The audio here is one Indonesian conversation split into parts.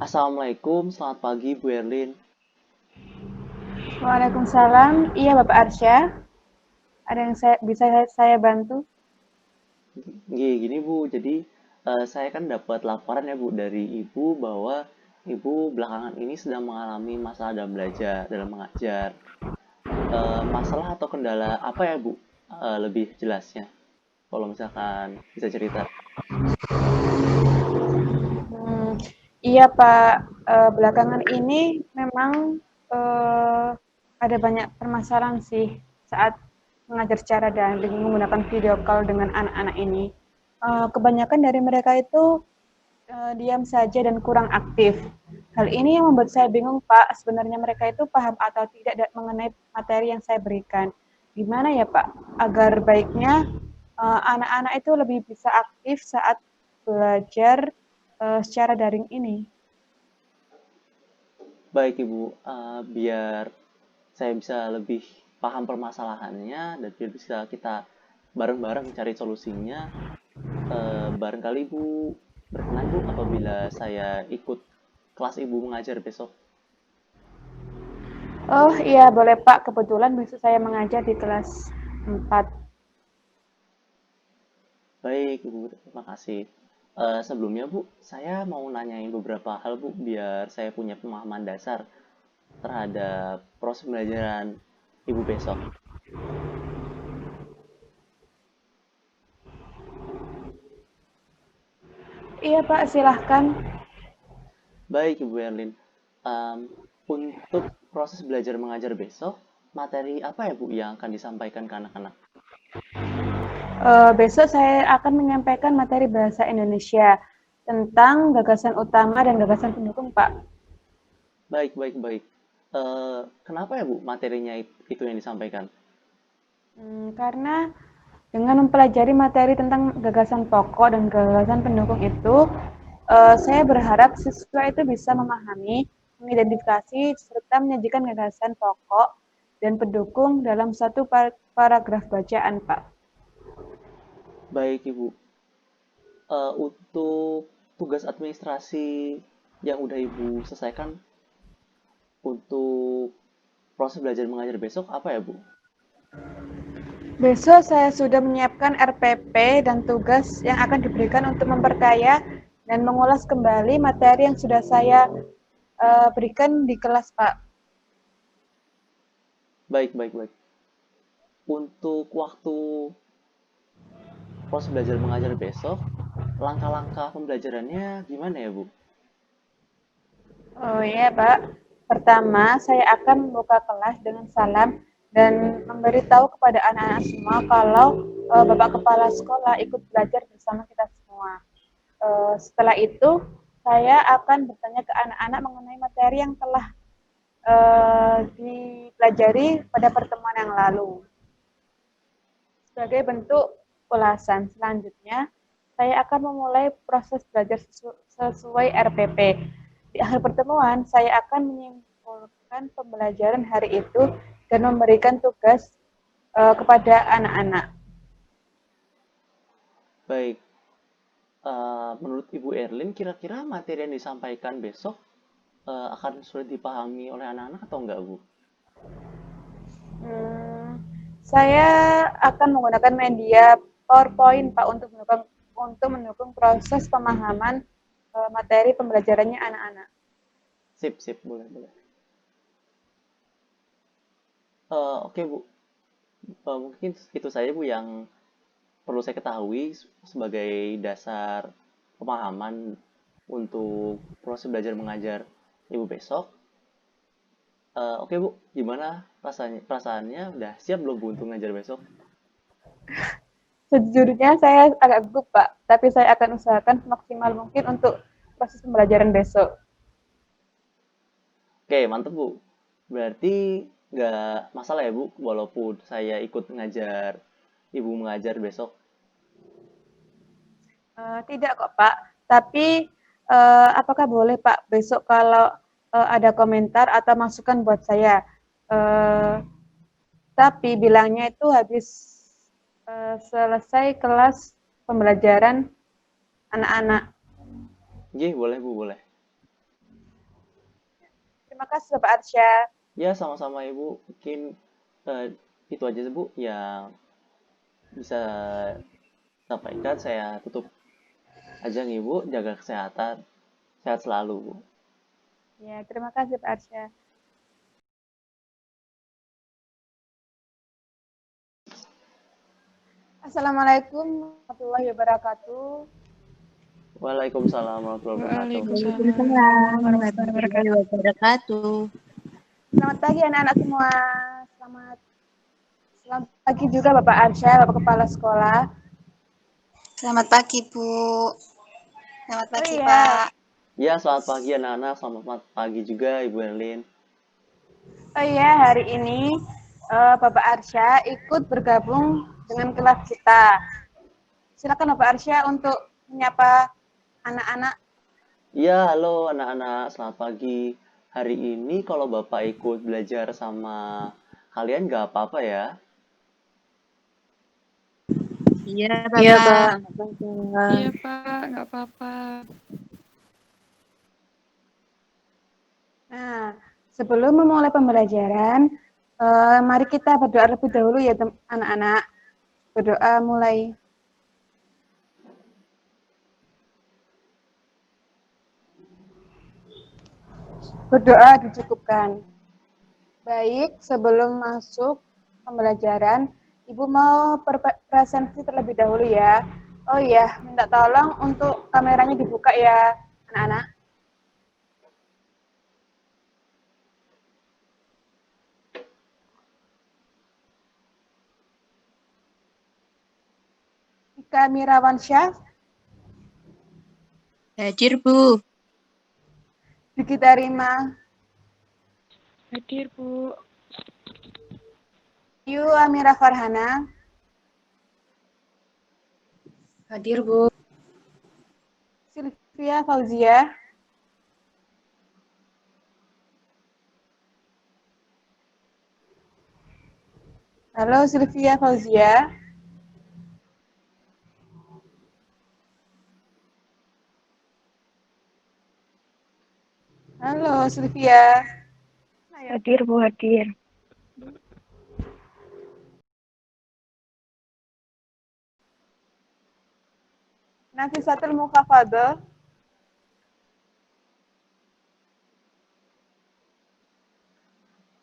Assalamualaikum, selamat pagi Bu Erlin. Waalaikumsalam. Iya, Bapak Arsya. Ada yang bisa saya bantu? Gini Bu, jadi saya kan dapat laporan ya Bu dari Ibu bahwa Ibu belakangan ini sedang mengalami masalah dalam belajar, dalam mengajar. Masalah atau kendala apa ya Bu? Lebih jelasnya, kalau misalkan bisa cerita. Hmm, iya, Pak. Belakangan ini memang eh, ada banyak permasalahan sih saat mengajar secara daring menggunakan video call dengan anak-anak ini. Kebanyakan dari mereka itu diam saja dan kurang aktif. Hal ini yang membuat saya bingung, Pak. Sebenarnya mereka itu paham atau tidak mengenai materi yang saya berikan. Gimana ya, Pak, agar baiknya anak-anak itu lebih bisa aktif saat belajar secara daring ini? Baik Ibu, biar saya bisa lebih paham permasalahannya dan biar bisa kita bareng-bareng cari solusinya. Barangkali Ibu berkenan Bu apabila saya ikut kelas Ibu mengajar besok. Oh iya, boleh Pak. Kebetulan besok saya mengajar di kelas 4. Baik Ibu, terima kasih. Sebelumnya Bu, saya mau nanyain beberapa hal Bu, biar saya punya pemahaman dasar terhadap proses pembelajaran Ibu besok. Iya Pak, silahkan. Baik Ibu Erlin, Em, untuk proses belajar mengajar besok, materi apa ya Bu yang akan disampaikan ke anak-anak? Besok saya akan menyampaikan materi bahasa Indonesia tentang gagasan utama dan gagasan pendukung, Pak. Baik, baik, baik. Kenapa ya Bu materinya itu yang disampaikan? Karena dengan mempelajari materi tentang gagasan pokok dan gagasan pendukung itu, saya berharap siswa itu bisa memahami, mengidentifikasi, serta menyajikan gagasan pokok dan pendukung dalam satu paragraf bacaan, Pak. Baik Ibu, untuk tugas administrasi yang udah Ibu selesaikan untuk proses belajar mengajar besok apa ya Bu? Besok saya sudah menyiapkan RPP dan tugas yang akan diberikan untuk memperkaya dan mengulas kembali materi yang sudah saya berikan di kelas, Pak. Baik, baik, baik. Untuk waktu proses belajar mengajar besok, langkah-langkah pembelajarannya gimana ya Bu? Oh iya, Pak. Pertama, saya akan membuka kelas dengan salam dan memberitahu kepada anak-anak semua kalau Bapak Kepala Sekolah ikut belajar bersama kita semua. Setelah itu, saya akan bertanya ke anak-anak mengenai materi yang telah dipelajari pada pertemuan yang lalu. Sebagai bentuk ulasan selanjutnya, saya akan memulai proses belajar sesuai RPP. Di akhir pertemuan, saya akan menyimpulkan pembelajaran hari itu dan memberikan tugas kepada anak-anak. Baik, menurut Ibu Erlin, kira-kira materi yang disampaikan besok akan sulit dipahami oleh anak-anak atau enggak, Bu? Hmm, saya akan menggunakan media PowerPoint, Pak, untuk mendukung proses pemahaman materi pembelajarannya anak-anak. Sip, sip, boleh, boleh. Oke, Bu. Mungkin itu saja, Bu, yang perlu saya ketahui sebagai dasar pemahaman untuk proses belajar mengajar Ibu besok. Oke, Bu. Gimana perasaannya? Udah siap belum, Bu, untuk ngajar besok? Sejujurnya saya agak gugup, Pak, tapi saya akan usahakan semaksimal mungkin untuk proses pembelajaran besok. Oke, mantep, Bu. Berarti nggak masalah ya, Bu, walaupun saya ikut ngajar Ibu mengajar besok. Tidak kok, Pak. Tapi apakah boleh, Pak, besok kalau ada komentar atau masukan buat saya? Eh, tapi bilangnya itu habis selesai kelas pembelajaran anak-anak. Iya, boleh, Bu, boleh. Terima kasih Bapak Arsya. Ya, sama-sama Ibu. Mungkin eh, itu aja Bu yang bisa sampaikan. Saya tutup aja nih Bu, jaga kesehatan. Sehat selalu Bu. Ya, terima kasih Pak Arsya. Assalamualaikum warahmatullahi wabarakatuh. Waalaikumsalam warahmatullahi wabarakatuh. Waalaikumsalam Warahmatullahi warahmatullahi wabarakatuh. wabarakatuh. Selamat pagi anak-anak semua. Selamat selamat pagi juga Bapak Arsya, Bapak Kepala Sekolah. Selamat pagi, Bu. Selamat Oh pagi, iya, Pak. Ya, selamat pagi anak-anak. Selamat pagi juga Ibu Erlin. oh iya, hari ini Bapak Arsya ikut bergabung dengan kelas kita. Silakan Bapak Arsya untuk menyapa anak-anak. Ya, halo anak-anak. Selamat pagi. Hari ini kalau Bapak ikut belajar sama kalian nggak apa-apa ya. Iya, Iya, Bapak. Iya Pak, nggak apa-apa. Nah, sebelum memulai pembelajaran, mari kita berdoa lebih dahulu ya anak-anak. Berdoa mulai. Berdoa dicukupkan. Baik, sebelum masuk pembelajaran, Ibu mau presentasi terlebih dahulu ya. Oh iya, minta tolong untuk kameranya dibuka ya, anak-anak. Ika Mirawansyah, Hadir, Bu. Dikita Rima, Hadir Bu. Yu Amira Farhana, Hadir, Bu. Sylvia Fauzia, halo Sylvia Fauzia, halo Sylvia. Hadir Bu, hadir. Nafisatul Mukhafadhah,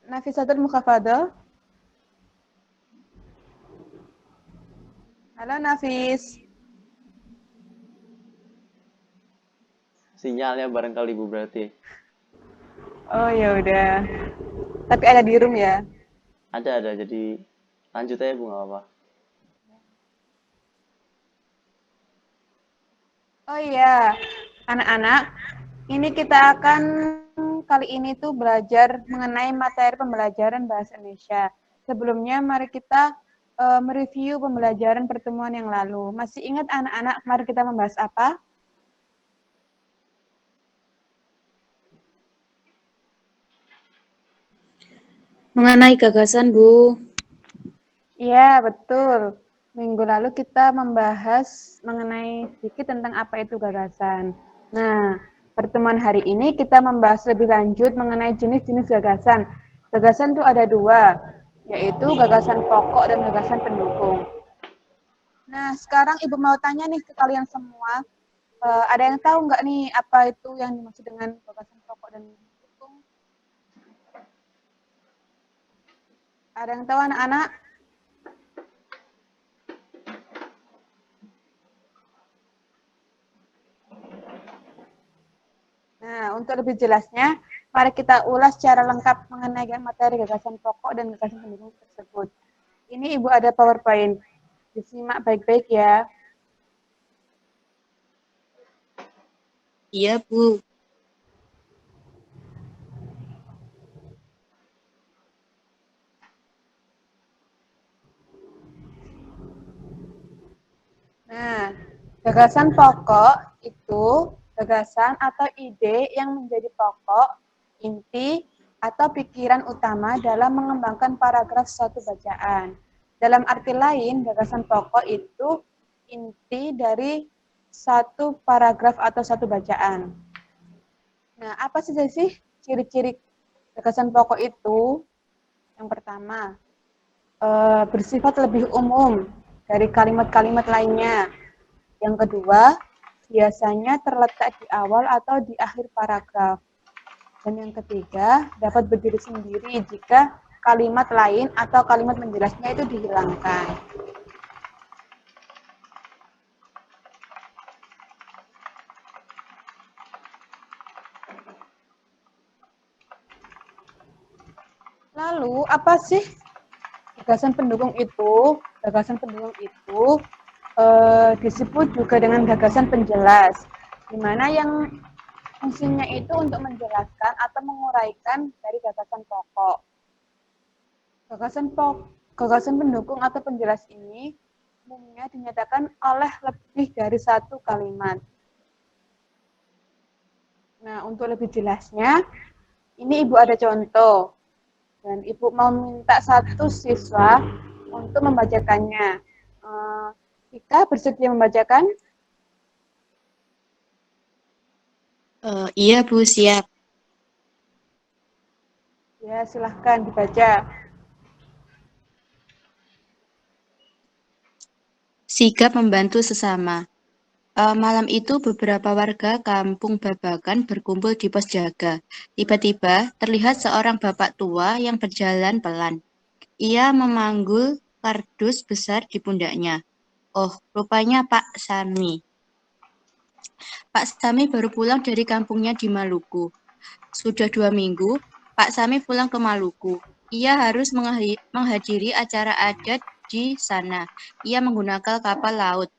Nafisatul Mukhafadhah. Halo Nafis. Sinyalnya barangkali Bu berarti. Oh ya udah. Tapi ada di room ya. Ada. Jadi lanjut aja Bu, nggak apa-apa. Oh iya, anak-anak, ini kita akan kali ini tuh belajar mengenai materi pembelajaran bahasa Indonesia. Sebelumnya mari kita mereview pembelajaran pertemuan yang lalu. Masih ingat anak-anak mari kita membahas apa? Mengenai gagasan, Bu. Iya, betul. Minggu lalu kita membahas mengenai sedikit tentang apa itu gagasan. Nah, pertemuan hari ini kita membahas lebih lanjut mengenai jenis-jenis gagasan. Gagasan itu ada dua, yaitu gagasan pokok dan gagasan pendukung. Nah, sekarang Ibu mau tanya nih ke kalian semua, ada yang tahu nggak nih apa itu yang dimaksud dengan gagasan pokok dan pendukung? Ada yang tahu anak-anak? Nah, untuk lebih jelasnya, mari kita ulas secara lengkap mengenai materi gagasan pokok dan gagasan pendukung tersebut. Ini Ibu ada PowerPoint. Disimak baik-baik ya. Iya, Bu. Nah, gagasan pokok itu gagasan atau ide yang menjadi pokok, inti, atau pikiran utama dalam mengembangkan paragraf suatu bacaan. Dalam arti lain, gagasan pokok itu inti dari satu paragraf atau satu bacaan. Nah, apa saja sih ciri-ciri Gagasan pokok itu yang pertama bersifat lebih umum dari kalimat-kalimat lainnya. Yang kedua, biasanya terletak di awal atau di akhir paragraf. Dan yang ketiga, dapat berdiri sendiri jika kalimat lain atau kalimat menjelasnya itu dihilangkan. Lalu, apa sih gagasan pendukung itu? Gagasan pendukung itu disebut juga dengan gagasan penjelas, di mana yang fungsinya itu untuk menjelaskan atau menguraikan dari gagasan pokok. Gagasan pendukung atau penjelas ini umumnya dinyatakan oleh lebih dari satu kalimat. Nah, untuk lebih jelasnya, ini Ibu ada contoh. Dan Ibu mau minta satu siswa untuk membacakannya. Ika bersedia membacakan? Iya, Bu, siap. Ya, silahkan dibaca. Sigap membantu sesama. Malam itu beberapa warga kampung Babakan berkumpul di pos jaga. Tiba-tiba terlihat seorang bapak tua yang berjalan pelan. Ia memanggul kardus besar di pundaknya. Oh, rupanya Pak Sami. Pak Sami baru pulang dari kampungnya di Maluku. Sudah 2 minggu, Pak Sami pulang ke Maluku. Ia harus menghadiri acara adat di sana. Ia menggunakan kapal laut.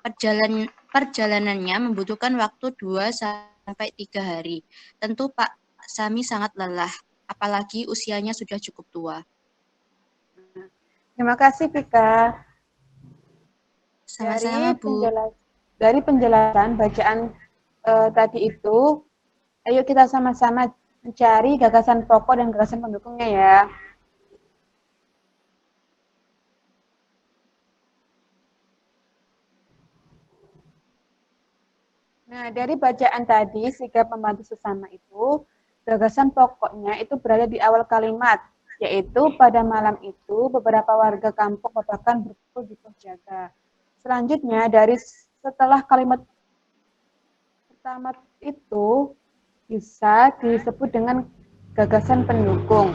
Perjalanannya membutuhkan waktu 2-3 hari. Tentu Pak Sami sangat lelah, apalagi usianya sudah cukup tua. Terima kasih, Pika. Sama-sama, Bu. Dari penjelasan bacaan tadi itu, ayo kita sama-sama mencari gagasan pokok dan gagasan pendukungnya ya. Nah, dari bacaan tadi, sigap membantu sesama itu, gagasan pokoknya itu berada di awal kalimat, yaitu pada malam itu beberapa warga kampung Babakan berkumpul di pos jaga. Selanjutnya, dari setelah kalimat pertama itu bisa disebut dengan gagasan pendukung,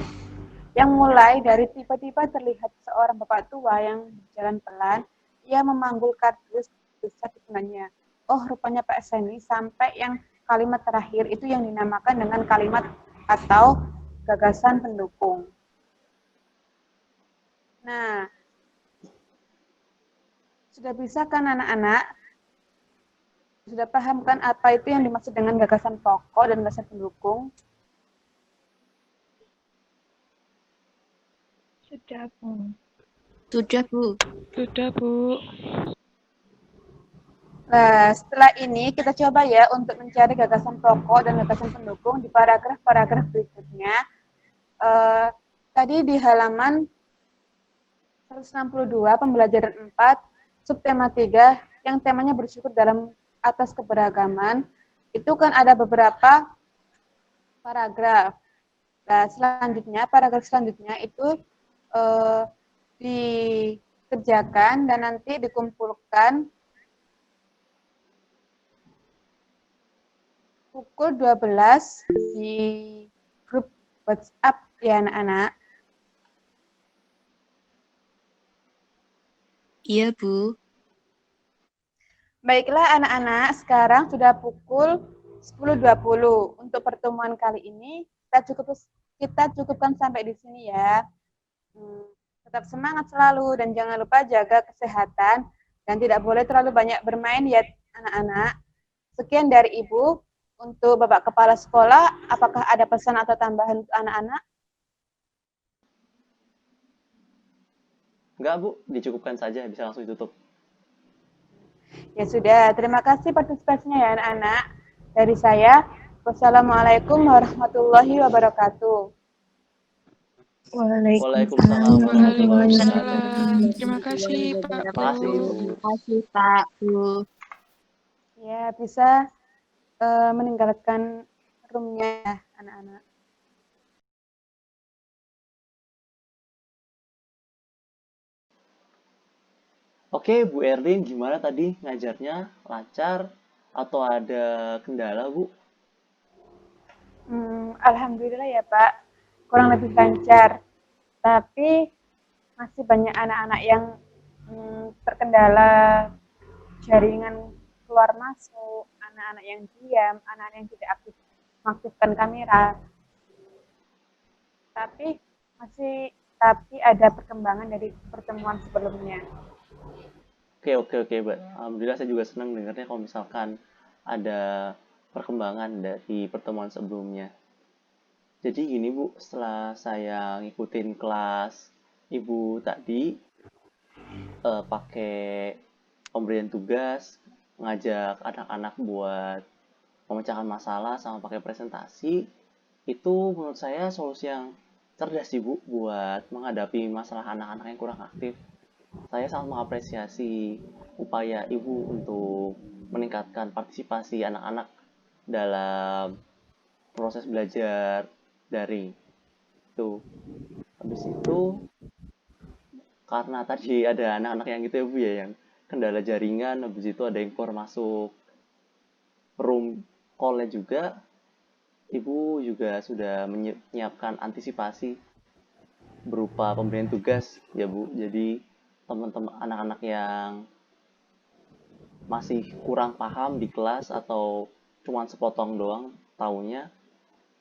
yang mulai dari tiba-tiba terlihat seorang bapak tua yang berjalan pelan, ia memanggul kardus besar di tangannya. Oh, rupanya Pak Seni, sampai yang kalimat terakhir itu yang dinamakan dengan kalimat atau gagasan pendukung. Nah, sudah bisa kan anak-anak? Sudah paham kan apa itu yang dimaksud dengan gagasan pokok dan gagasan pendukung? Sudah, Bu. Sudah, Bu. Sudah, Bu. Nah, setelah ini kita coba ya untuk mencari gagasan pokok dan gagasan pendukung di paragraf-paragraf berikutnya. Tadi di halaman 162 pembelajaran 4 subtema 3 yang temanya bersyukur dalam atas keberagaman, itu kan ada beberapa paragraf. Nah, selanjutnya paragraf selanjutnya itu dikerjakan dan nanti dikumpulkan pukul 12 di grup WhatsApp ya anak-anak. Iya, Bu. Baiklah anak-anak, sekarang sudah pukul 10.20. Untuk pertemuan kali ini kita cukupkan sampai di sini ya. Tetap semangat selalu dan jangan lupa jaga kesehatan dan tidak boleh terlalu banyak bermain ya anak-anak. Sekian dari Ibu. Untuk Bapak Kepala Sekolah, apakah ada pesan atau tambahan untuk anak-anak? Enggak, Bu. Dicukupkan saja. Bisa langsung ditutup. Ya sudah, terima kasih partisipasinya ya anak-anak. Dari saya, wassalamualaikum warahmatullahi wabarakatuh. Waalaikumsalam warahmatullahi wabarakatuh. Waalaikumsalam. Terima kasih, Pak Bu. Makasih, Bu. Terima kasih, Pak, Bu. Ya, bisa meninggalkan roomnya ya anak-anak. Oke, Bu Erlin, gimana tadi ngajarnya? Lancar atau ada kendala, Bu? Alhamdulillah ya Pak, kurang lebih lancar. Tapi masih banyak anak-anak yang terkendala jaringan keluar masuk, anak-anak yang diam, anak-anak yang tidak aktif mengaktifkan kamera. Tapi tapi ada perkembangan dari pertemuan sebelumnya. Oke, Mbak. Alhamdulillah saya juga senang dengarnya kalau misalkan ada perkembangan dari pertemuan sebelumnya. Jadi gini, Bu, setelah saya ngikutin kelas Ibu tadi, pakai pemberian tugas, ngajak anak-anak buat memecahkan masalah sama pakai presentasi, itu menurut saya solusi yang cerdas sih, Bu, buat menghadapi masalah anak-anak yang kurang aktif. Saya sangat mengapresiasi upaya Ibu untuk meningkatkan partisipasi anak-anak dalam proses belajar daring. Itu. Habis itu, karena tadi ada anak-anak yang gitu ya Bu ya, yang kendala jaringan, habis itu ada yang keluar masuk room call-nya juga, Ibu juga sudah menyiapkan antisipasi berupa pemberian tugas ya Bu. Jadi teman-teman anak-anak yang masih kurang paham di kelas atau cuma sepotong doang taunya,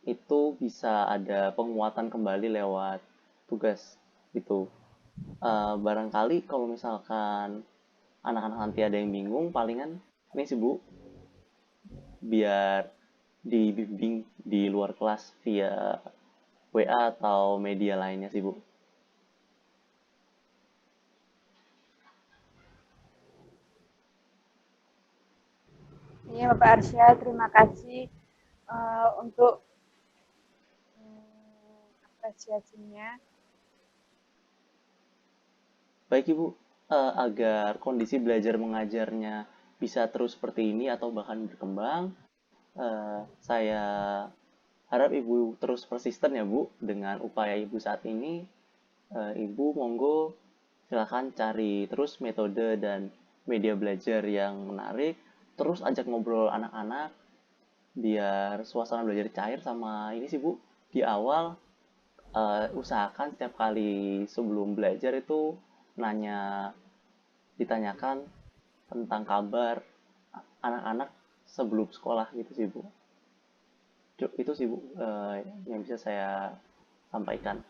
itu bisa ada penguatan kembali lewat tugas itu. Barangkali kalau misalkan anak-anak nanti ada yang bingung, palingan ini sih Bu, biar dibimbing di luar kelas via WA atau media lainnya sih Bu. Iya Bapak Arsya, terima kasih untuk apresiasinya. Baik Ibu, agar kondisi belajar mengajarnya bisa terus seperti ini atau bahkan berkembang, saya harap Ibu terus persisten ya Bu dengan upaya Ibu saat ini. Ibu monggo silahkan cari terus metode dan media belajar yang menarik, terus ajak ngobrol anak-anak biar suasana belajar cair. Sama ini sih Bu, di awal usahakan setiap kali sebelum belajar itu nanya, ditanyakan tentang kabar anak-anak sebelum sekolah gitu sih Bu. Itu sih Bu, yang bisa saya sampaikan.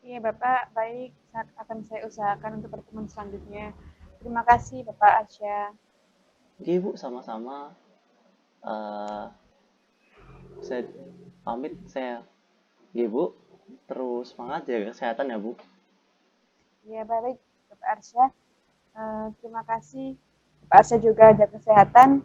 Iya Bapak, baik, akan saya usahakan untuk pertemuan selanjutnya. Terima kasih Bapak Arsya. Oke Bu, sama-sama. Eh, saya pamit, saya Bu, terus semangat jaga kesehatan ya Bu. Iya baik Bapak Arsya. Terima kasih Bapak Arsya juga jaga kesehatan.